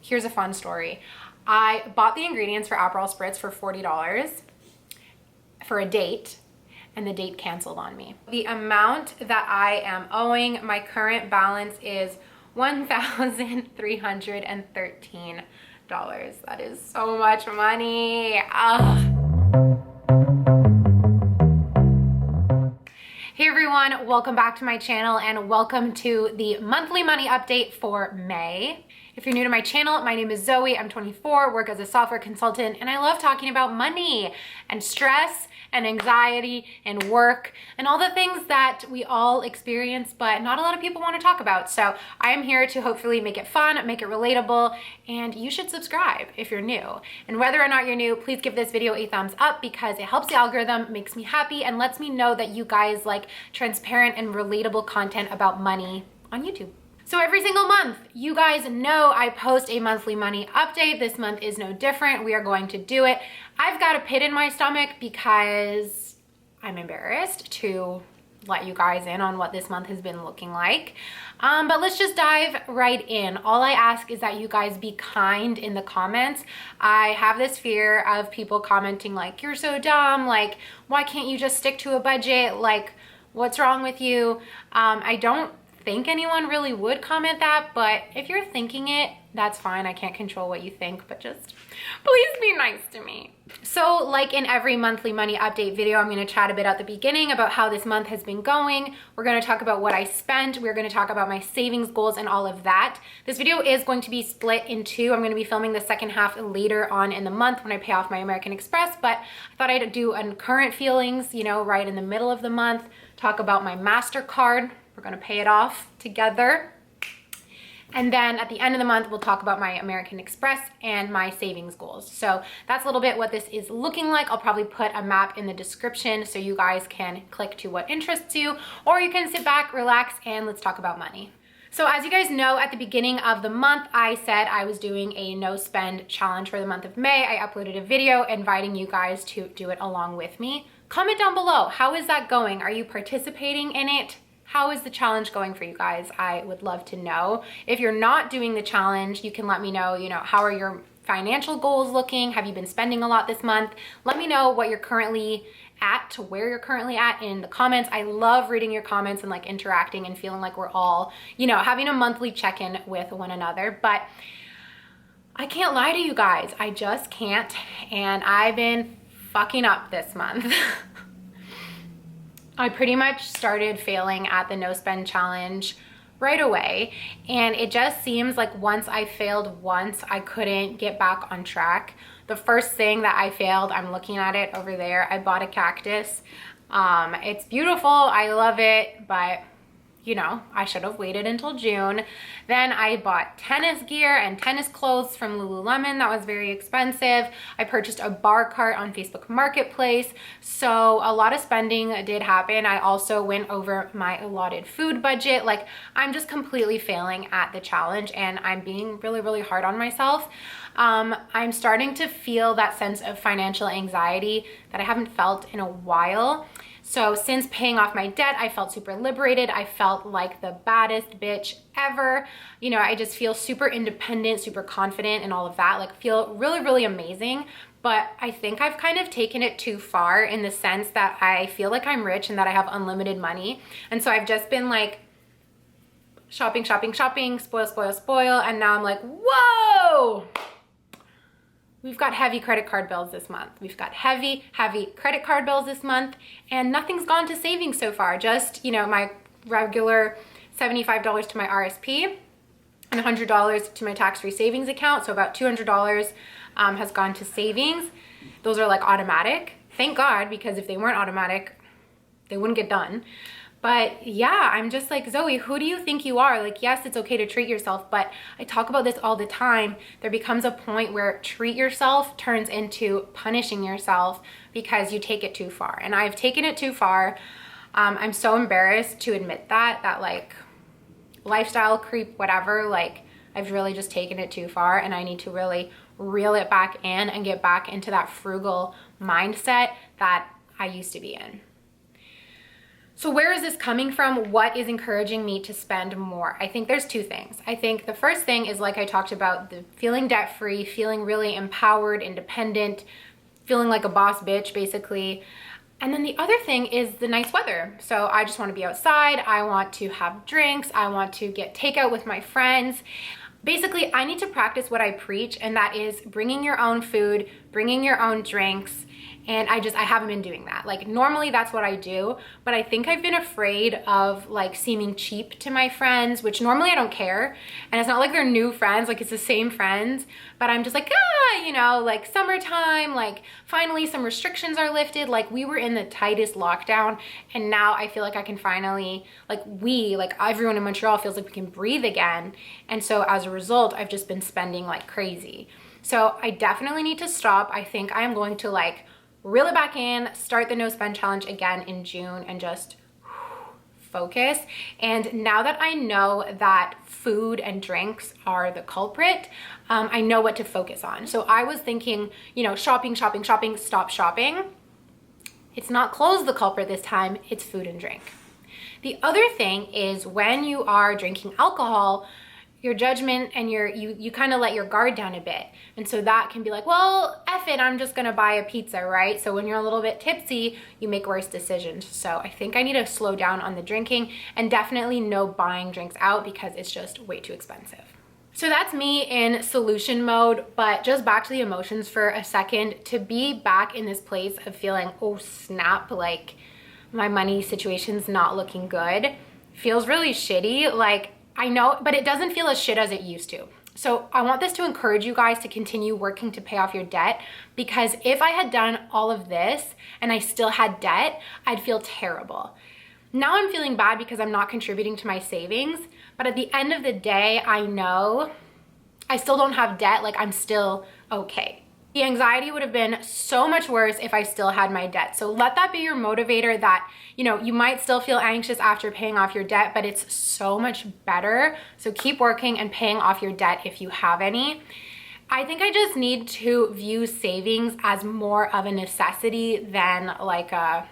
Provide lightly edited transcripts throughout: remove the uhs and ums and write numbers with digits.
Here's a fun story. I bought the ingredients for Aperol Spritz for $40 for a date, and the date canceled on me. The amount that I am owing, my current balance is $1,313. That is so much money. Ugh. Hey everyone, welcome back to my channel and welcome to the monthly money update for May. If you're new to my channel, my name is Zoe, I'm 24, work as a software consultant, and I love talking about money and stress and anxiety and work and all the things that we all experience, but not a lot of people want to talk about. So I am here to hopefully make it fun, make it relatable, and you should subscribe if you're new. And whether or not you're new, please give this video a thumbs up because it helps the algorithm, makes me happy, and lets me know that you guys like transparent and relatable content about money on YouTube. So every single month, you guys know I post a monthly money update. This month is no different. We are going to do it. I've got a pit in my stomach because I'm embarrassed to let you guys in on what this month has been looking like. But let's just dive right in. All I ask is that you guys be kind in the comments. I have this fear of people commenting like, you're so dumb, like, why can't you just stick to a budget? Like, what's wrong with you? I don't think anyone really would comment that, but if you're thinking it, that's fine. I can't control what you think, but just please be nice to me. So like in every monthly money update video, I'm going to chat a bit at the beginning about how this month has been going. We're going to talk about what I spent. We're going to talk about my savings goals and all of that. This video is going to be split in two. I'm going to be filming the second half later on in the month when I pay off my American Express, but I thought I'd do a current feelings, you know, right in the middle of the month, talk about my MasterCard. We're gonna pay it off together. And then at the end of the month, we'll talk about my American Express and my savings goals. So that's a little bit what this is looking like. I'll probably put a map in the description so you guys can click to what interests you, or you can sit back, relax, and let's talk about money. So as you guys know, at the beginning of the month, I said I was doing a no spend challenge for the month of May. I uploaded a video inviting you guys to do it along with me. Comment down below, how is that going? Are you participating in it? How is the challenge going for you guys? I would love to know. If you're not doing the challenge, you can let me know, how are your financial goals looking? Have you been spending a lot this month? Let me know what you're currently at, where you're currently at in the comments. I love reading your comments and like interacting and feeling like we're all, having a monthly check-in with one another. But I can't lie to you guys. I just can't. And I've been fucking up this month. I pretty much started failing at the no spend challenge right away. And it just seems like once I failed once, I couldn't get back on track. The first thing that I failed, I'm looking at it over there, I bought a cactus. It's beautiful, I love it, but I should have waited until June. Then I bought tennis gear and tennis clothes from Lululemon. That was very expensive. I purchased a bar cart on Facebook Marketplace. So a lot of spending did happen. I also went over my allotted food budget. Like, I'm just completely failing at the challenge and I'm being really, really hard on myself. I'm starting to feel that sense of financial anxiety that I haven't felt in a while. So since paying off my debt, I felt super liberated. I felt like the baddest bitch ever. I just feel super independent, super confident and all of that, like feel really, really amazing. But I think I've kind of taken it too far in the sense that I feel like I'm rich and that I have unlimited money. And so I've just been like shopping, shopping, shopping, spoil, spoil, spoil. And now I'm like, whoa! We've got heavy credit card bills this month. We've got heavy, heavy credit card bills this month, and nothing's gone to savings so far. Just, my regular $75 to my RSP and $100 to my tax-free savings account. So about $200 has gone to savings. Those are like automatic. Thank God, because if they weren't automatic, they wouldn't get done. But yeah, I'm just like, Zoe, who do you think you are? Like, yes, it's okay to treat yourself, but I talk about this all the time. There becomes a point where treat yourself turns into punishing yourself because you take it too far. And I've taken it too far. I'm so embarrassed to admit that like lifestyle creep, whatever, like I've really just taken it too far and I need to really reel it back in and get back into that frugal mindset that I used to be in. So where is this coming from? What is encouraging me to spend more? I think there's two things. I think the first thing is, like I talked about, the feeling debt-free, feeling really empowered, independent, feeling like a boss bitch, basically. And then the other thing is the nice weather. So I just want to be outside. I want to have drinks. I want to get takeout with my friends. Basically, I need to practice what I preach, and that is bringing your own food, bringing your own drinks. And I haven't been doing that. Like, normally that's what I do, but I think I've been afraid of like seeming cheap to my friends, which normally I don't care. And it's not like they're new friends, like it's the same friends, but I'm just like, you know, like summertime, like finally some restrictions are lifted. Like, we were in the tightest lockdown, and now I feel like I can finally, like everyone in Montreal feels like we can breathe again. And so as a result, I've just been spending like crazy. So I definitely need to stop. I think I am going to like reel it back in, start the no spend challenge again in June, and just focus. And now that I know that food and drinks are the culprit, I know what to focus on. So I was thinking, you know, shopping, stop shopping. It's not clothes the culprit this time, it's food and drink. The other thing is, when you are drinking alcohol, your judgment and you kind of let your guard down a bit. And so that can be like, well, F it, I'm just gonna buy a pizza, right? So when you're a little bit tipsy, you make worse decisions. So I think I need to slow down on the drinking, and definitely no buying drinks out because it's just way too expensive. So that's me in solution mode, but just back to the emotions for a second. To be back in this place of feeling, oh snap, like my money situation's not looking good, feels really shitty. Like, I know, but it doesn't feel as shit as it used to. So I want this to encourage you guys to continue working to pay off your debt, because if I had done all of this and I still had debt, I'd feel terrible. Now I'm feeling bad because I'm not contributing to my savings, but at the end of the day, I know I still don't have debt, like I'm still okay. The anxiety would have been so much worse if I still had my debt. So let that be your motivator, that, you know, you might still feel anxious after paying off your debt, but it's so much better. So keep working and paying off your debt if you have any. I think I just need to view savings as more of a necessity than like a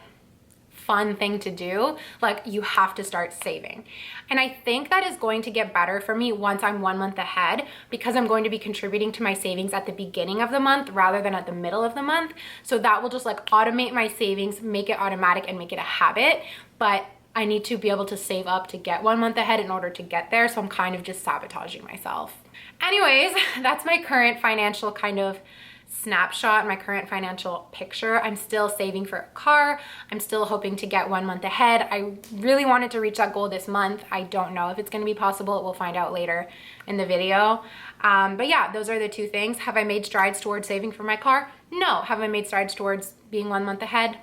fun thing to do. Like, you have to start saving. And I think that is going to get better for me once I'm 1 month ahead, because I'm going to be contributing to my savings at the beginning of the month rather than at the middle of the month. So that will just like automate my savings, make it automatic, and make it a habit. But I need to be able to save up to get 1 month ahead in order to get there. So I'm kind of just sabotaging myself. Anyways, that's my current financial kind of snapshot, my current financial picture. I'm still saving for a car. I'm still hoping to get 1 month ahead. I really wanted to reach that goal this month. I don't know if it's going to be possible. We'll find out later in the video. But yeah, those are the two things. Have I made strides towards saving for my car? No. Have I made strides towards being 1 month ahead?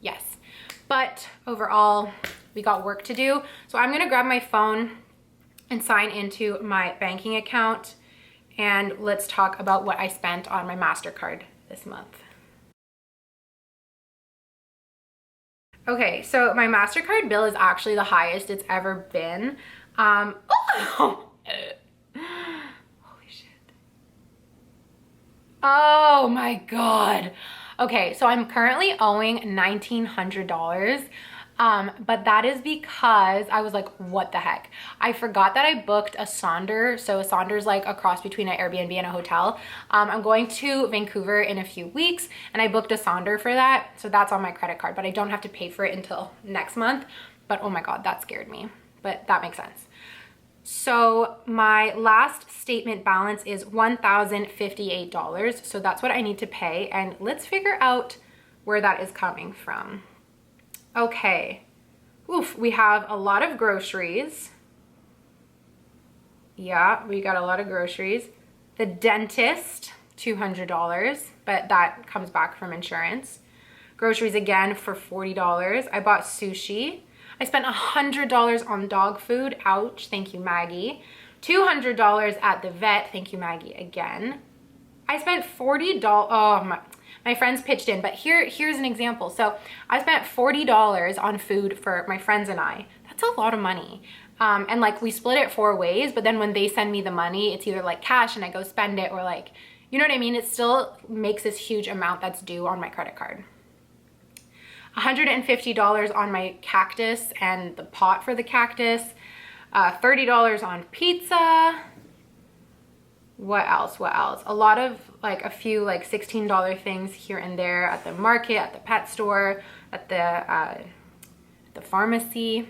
Yes. But overall, we got work to do. So I'm going to grab my phone and sign into my banking account, and let's talk about what I spent on my MasterCard this month. Okay, so my MasterCard bill is actually the highest it's ever been. Holy shit. Oh my God. Okay, so I'm currently owing $1,900. But that is because I was like, what the heck? I forgot that I booked a Sonder. So a Sonder is like a cross between an Airbnb and a hotel. I'm going to Vancouver in a few weeks, and I booked a Sonder for that. So that's on my credit card, but I don't have to pay for it until next month. But oh my God, that scared me, but that makes sense. So my last statement balance is $1,058. So that's what I need to pay. And let's figure out where that is coming from. Okay, oof, we have a lot of groceries. Yeah, we got a lot of groceries. The dentist, $200, but that comes back from insurance. Groceries again for $40. I bought sushi. I spent $100 on dog food. Ouch, thank you, Maggie. $200 at the vet. Thank you, Maggie, again. I spent $40. Oh, my friends pitched in, but here's an example. So I spent $40 on food for my friends and I. That's a lot of money. And like, we split it 4 ways, but then when they send me the money, it's either like cash and I go spend it, or like, you know what I mean? It still makes this huge amount that's due on my credit card. $150 on my cactus and the pot for the cactus, $30 on pizza. What else? A lot of like a few like $16 things here and there at the market, at the pet store, at the pharmacy.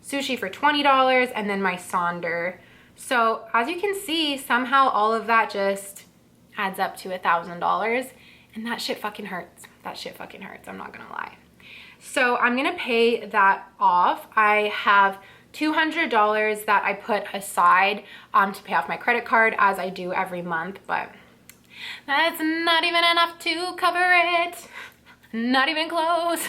Sushi for $20, and then my Sonder. So as you can see, somehow all of that just adds up to $1,000, and that shit fucking hurts. That shit fucking hurts, I'm not gonna lie. So I'm gonna pay that off. I have $200 that I put aside to pay off my credit card, as I do every month, but that's not even enough to cover it. Not even close.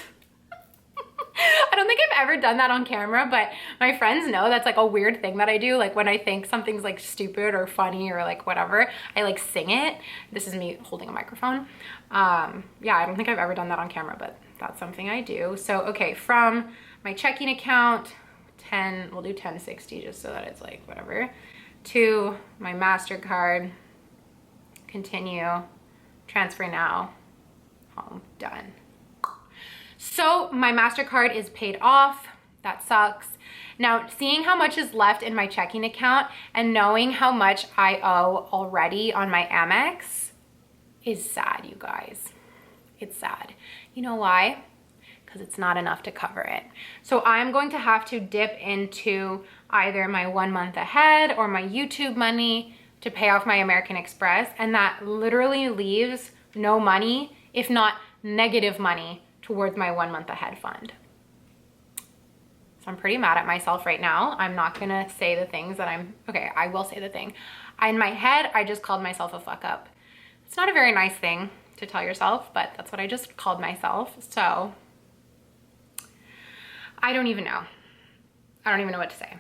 I don't think I've ever done that on camera, but my friends know that's like a weird thing that I do. Like when I think something's like stupid or funny or like whatever, I like sing it. This is me holding a microphone. Yeah, I don't think I've ever done that on camera, but that's something I do. So, okay, from my checking account, we'll do 1060 just so that it's like whatever, to my MasterCard, continue, transfer now, home, done. So my MasterCard is paid off. That sucks. Now, seeing how much is left in my checking account and knowing how much I owe already on my Amex is sad, you guys. It's sad. You know why? Because it's not enough to cover it. So I'm going to have to dip into either my 1 month ahead or my YouTube money to pay off my American Express, and that literally leaves no money, if not negative money, towards my 1 month ahead fund. So I'm pretty mad at myself right now. I'm not gonna say the things that okay, I will say the thing. In my head, I just called myself a fuck up. It's not a very nice thing to tell yourself, but that's what I just called myself. So I don't even know. I don't even know what to say.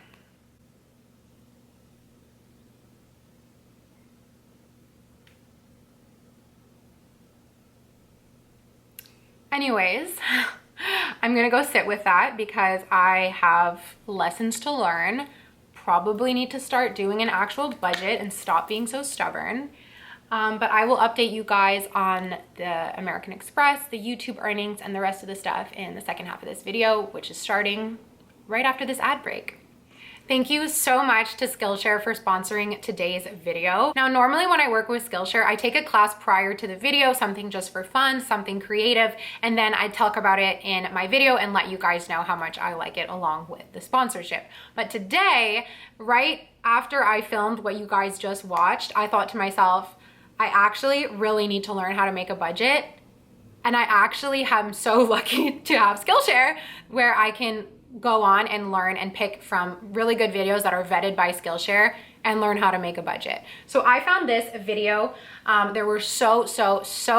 Anyways, I'm gonna go sit with that because I have lessons to learn. Probably need to start doing an actual budget and stop being so stubborn. But I will update you guys on the American Express, the YouTube earnings, and the rest of the stuff in the second half of this video, which is starting right after this ad break. Thank you so much to Skillshare for sponsoring today's video. Now, normally when I work with Skillshare, I take a class prior to the video, something just for fun, something creative, and then I talk about it in my video and let you guys know how much I like it along with the sponsorship. But today, right after I filmed what you guys just watched, I thought to myself, I actually really need to learn how to make a budget. And I actually am so lucky to have Skillshare where I can go on and learn and pick from really good videos that are vetted by Skillshare and learn how to make a budget. So I found this video. There were so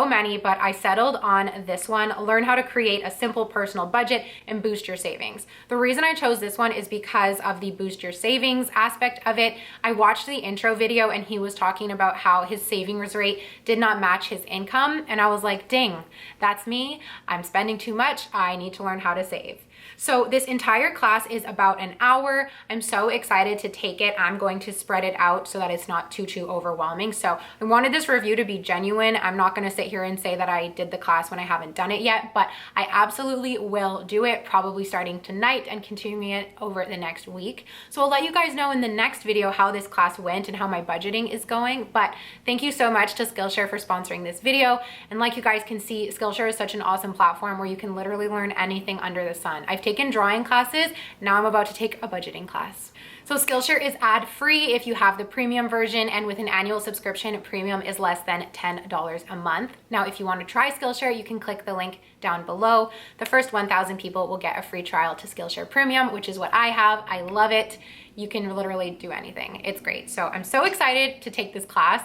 many, but I settled on this one. Learn how to create a simple personal budget and boost your savings. The reason I chose this one is because of the boost your savings aspect of it. I watched the intro video and he was talking about how his savings rate did not match his income. And I was like, ding, that's me. I'm spending too much. I need to learn how to save. So this entire class is about an hour. I'm so excited to take it. I'm going to spread it out so that it's not too overwhelming. So I wanted this review to be genuine. I'm not going to sit here and say that I did the class when I haven't done it yet, but I absolutely will do it, probably starting tonight and continuing it over the next week. So I'll let you guys know in the next video how this class went and how my budgeting is going. But thank you so much to Skillshare for sponsoring this video. And like you guys can see, Skillshare is such an awesome platform where you can literally learn anything under the sun. I've taken drawing classes. Now I'm about to take a budgeting class. So Skillshare is ad-free if you have the premium version, and with an annual subscription, premium is less than $10 a month. Now, if you want to try Skillshare, you can click the link down below. The first 1,000 people will get a free trial to Skillshare Premium, which is what I have. I love it. You can literally do anything. It's great. So I'm so excited to take this class.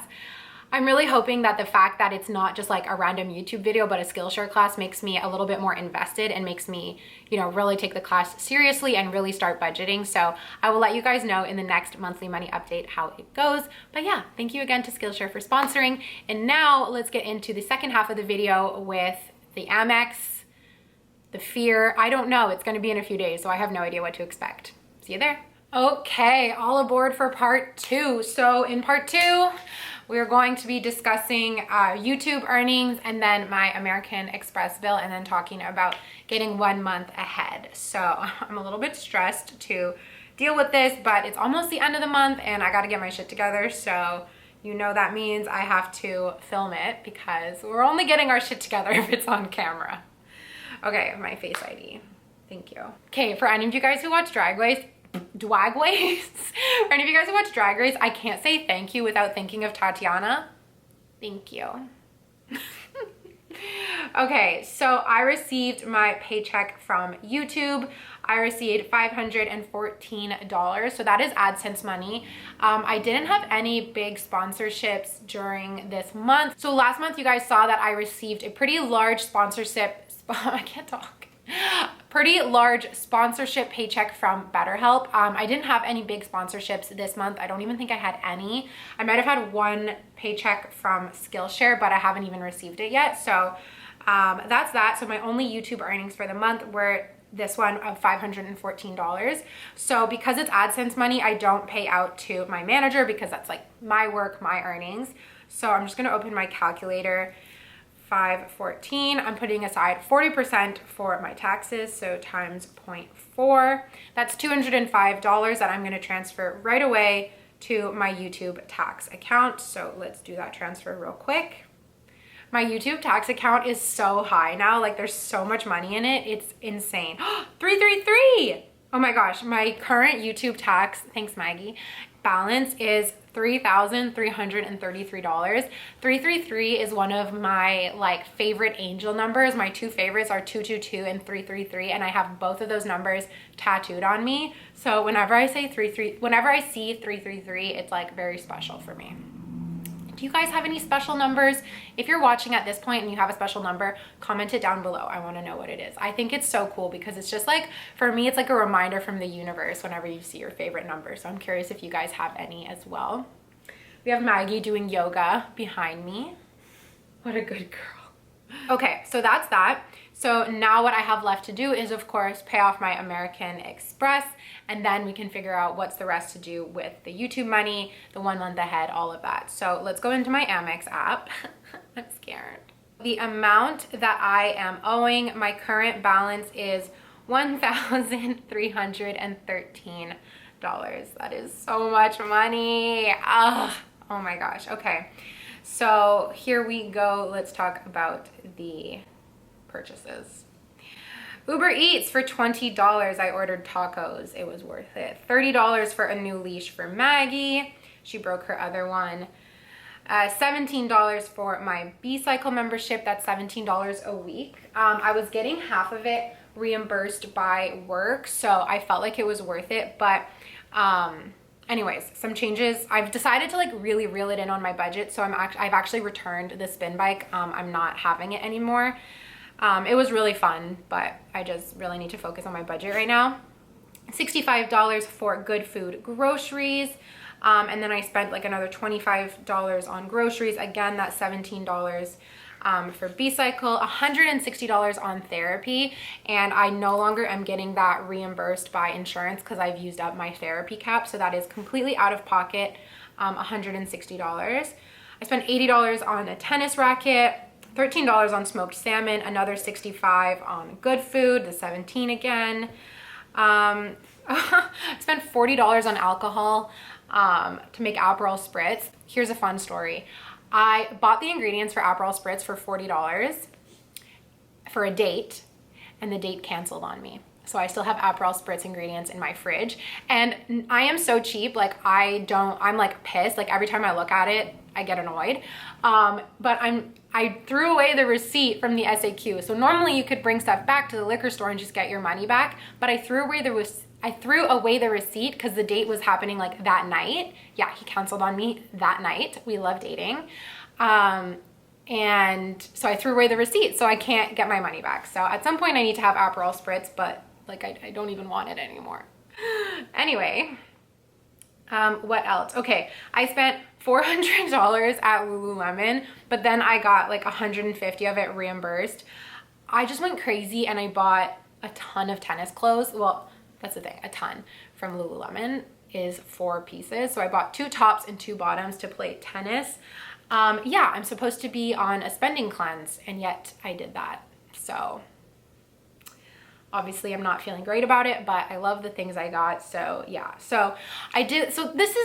I'm really hoping that the fact that it's not just like a random YouTube video, but a Skillshare class makes me a little bit more invested and makes me, you know, really take the class seriously and really start budgeting. So I will let you guys know in the next monthly money update how it goes. But yeah, thank you again to Skillshare for sponsoring. And now let's get into the second half of the video with the Amex, the fear. I don't know. It's going to be in a few days, so I have no idea what to expect. See you there. Okay, all aboard for part two. So in part two, we're going to be discussing YouTube earnings and then my American Express bill, and then talking about getting 1 month ahead. So I'm a little bit stressed to deal with this, but it's almost the end of the month and I got to get my shit together. So you know that means I have to film it because we're only getting our shit together if it's on camera. Okay, my Face ID. Thank you. Okay, for any of you guys who watch Drag Race, for any of you guys who watch Drag Race, I can't say thank you without thinking of Tatiana. Thank you. Okay, so I received my paycheck from YouTube. I received $514, so that is AdSense money. I didn't have any big sponsorships during this month. So last month you guys saw that I received a pretty large sponsorship, I can't talk. Pretty large sponsorship paycheck from BetterHelp. I didn't have any big sponsorships this month. I don't even think I had any. I might have had one paycheck from Skillshare, but I haven't even received it yet. So that's that. So my only YouTube earnings for the month were this one of $514. So because it's AdSense money, I don't pay out to my manager because that's like my work, my earnings. So I'm just gonna open my calculator. 514, I'm putting aside 40% for my taxes, so times 0.4. That's $205 that I'm gonna transfer right away to my YouTube tax account. So let's do that transfer real quick. My YouTube tax account is so high now, like there's so much money in it, it's insane. 333! Oh my gosh, my current YouTube tax, thanks Maggie, balance is $3,333. 333 is one of my like favorite angel numbers. My two favorites are 222 and 333, and I have both of those numbers tattooed on me. So whenever I say whenever I see 333, it's like very special for me. Do you guys have any special numbers? If you're watching at this point and you have a special number, comment it down below. I want to know what it is. I think it's so cool because it's just like, for me, it's like a reminder from the universe whenever you see your favorite number. So I'm curious if you guys have any as well. We have Maggie doing yoga behind me. What a good girl. Okay, so that's that. So now what I have left to do is, of course, pay off my American Express, and then we can figure out what's the rest to do with the YouTube money, the 1 month ahead, all of that. So let's go into my Amex app. I'm scared. The amount that I am owing, my current balance is $1,313. That is so much money. Ugh. Oh my gosh. Okay. So here we go. Let's talk about the purchases. Uber Eats for $20. I ordered tacos. It was worth it. $30 for a new leash for Maggie. She broke her other one. $17 for my B-Cycle membership. That's $17 a week. I was getting half of it reimbursed by work, so I felt like it was worth it. But anyways, some changes. I've decided to like really reel it in on my budget, so I've actually returned the spin bike. I'm not having it anymore. It was really fun, but I just really need to focus on my budget right now. $65 for good food groceries. And then I spent like another $25 on groceries. Again, that's $17 for B-Cycle, $160 on therapy. And I no longer am getting that reimbursed by insurance because I've used up my therapy cap. So that is completely out of pocket, $160. I spent $80 on a tennis racket, $13 on smoked salmon, another $65 on good food, the 17 again. I spent $40 on alcohol to make Aperol Spritz. Here's a fun story. I bought the ingredients for Aperol Spritz for $40 for a date, and the date canceled on me. So I still have Aperol Spritz ingredients in my fridge. And I am so cheap, like I'm like pissed. Like every time I look at it, I get annoyed. But I threw away the receipt from the SAQ. So normally you could bring stuff back to the liquor store and just get your money back. But I threw away the receipt because the date was happening like that night. Yeah, he canceled on me that night. We love dating. And so I threw away the receipt, so I can't get my money back. So at some point I need to have Aperol Spritz, but like I don't even want it anymore. Anyway, what else? Okay, I spent $400 at Lululemon, but then I got like 150 of it reimbursed. I just went crazy and I bought a ton of tennis clothes. Well, that's the thing, a ton from Lululemon is 4 pieces. So I bought 2 tops and 2 bottoms to play tennis. Yeah, I'm supposed to be on a spending cleanse, and yet I did that. So obviously I'm not feeling great about it, but I love the things I got. So yeah, so I did. So this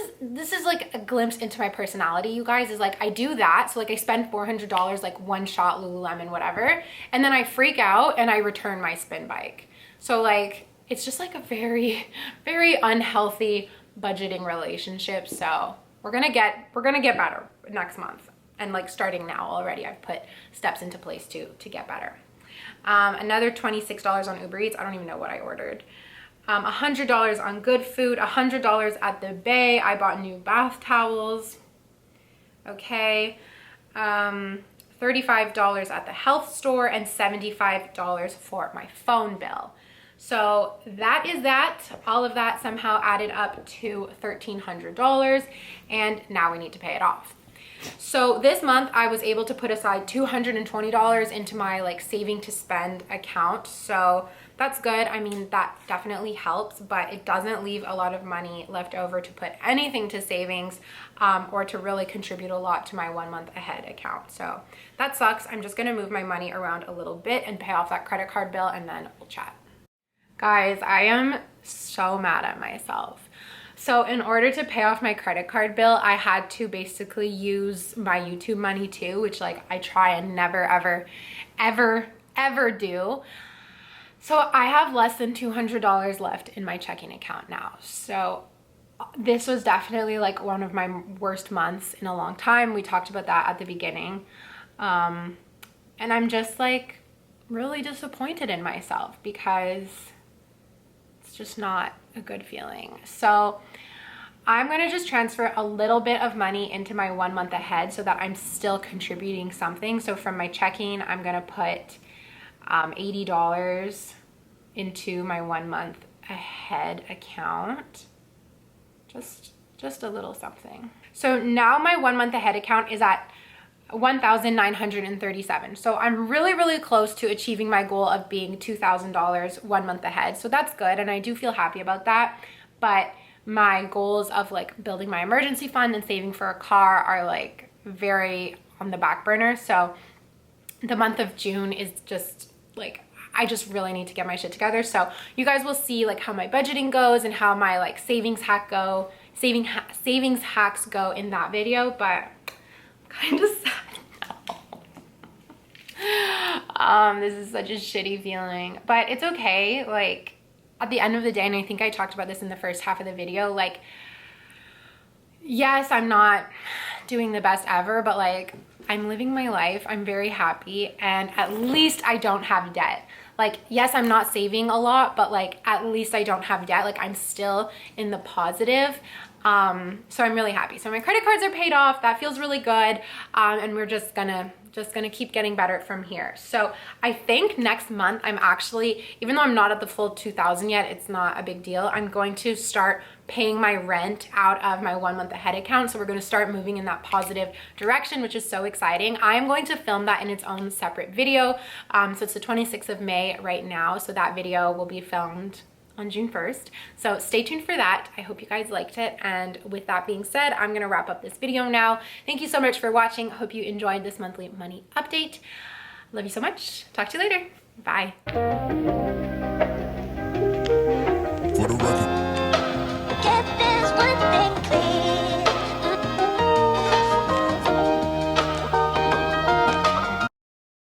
is like a glimpse into my personality, you guys, is like I do that. So like I spend $400 like one shot Lululemon, whatever. And then I freak out and I return my spin bike. So like, it's just like a very, very unhealthy budgeting relationship. So we're gonna get better next month. And like starting now already, I've put steps into place to get better. Another $26 on Uber Eats. I don't even know what I ordered. $100 on good food, $100 at the Bay. I bought new bath towels. Okay. $35 at the health store and $75 for my phone bill. So that is that. All of that somehow added up to $1,300, and now we need to pay it off. So this month I was able to put aside $220 into my like saving to spend account. So that's good. I mean, that definitely helps, but it doesn't leave a lot of money left over to put anything to savings or to really contribute a lot to my 1 month ahead account. So that sucks. I'm just going to move my money around a little bit and pay off that credit card bill, and then we'll chat. Guys, I am so mad at myself. So in order to pay off my credit card bill, I had to basically use my YouTube money too, which like I try and never, ever do. So I have less than $200 left in my checking account now. So this was definitely like one of my worst months in a long time. We talked about that at the beginning. And I'm just like really disappointed in myself because it's just not a good feeling. So I'm gonna just transfer a little bit of money into my 1 month ahead so that I'm still contributing something. So from my checking, I'm gonna put $80 into my 1 month ahead account. Just a little something. So now my 1 month ahead account is at $1,937. So I'm really close to achieving my goal of being $2,000 1 month ahead. So that's good, and I do feel happy about that. But my goals of like building my emergency fund and saving for a car are like very on the back burner. So the month of June is just like, I just really need to get my shit together. So you guys will see like how my budgeting goes and how my like savings hacks go in that video, but kind of sad now. This is such a shitty feeling, but it's okay. Like at the end of the day, and I think I talked about this in the first half of the video, like, yes, I'm not doing the best ever, but like I'm living my life. I'm very happy, and at least I don't have debt. Like, yes, I'm not saving a lot, but like at least I don't have debt. Like I'm still in the positive. So I'm really happy. So my credit cards are paid off. That feels really good. And we're just gonna keep getting better from here. So I think next month I'm actually, even though I'm not at the full 2,000 yet, it's not a big deal. I'm going to start paying my rent out of my 1 month ahead account. So we're going to start moving in that positive direction, which is so exciting. I am going to film that in its own separate video. So it's the 26th of May right now. So that video will be filmed on June 1st. So stay tuned for that. I hope you guys liked it. And with that being said, I'm gonna wrap up this video now. Thank you so much for watching. Hope you enjoyed this monthly money update. Love you so much. Talk to you later. Bye.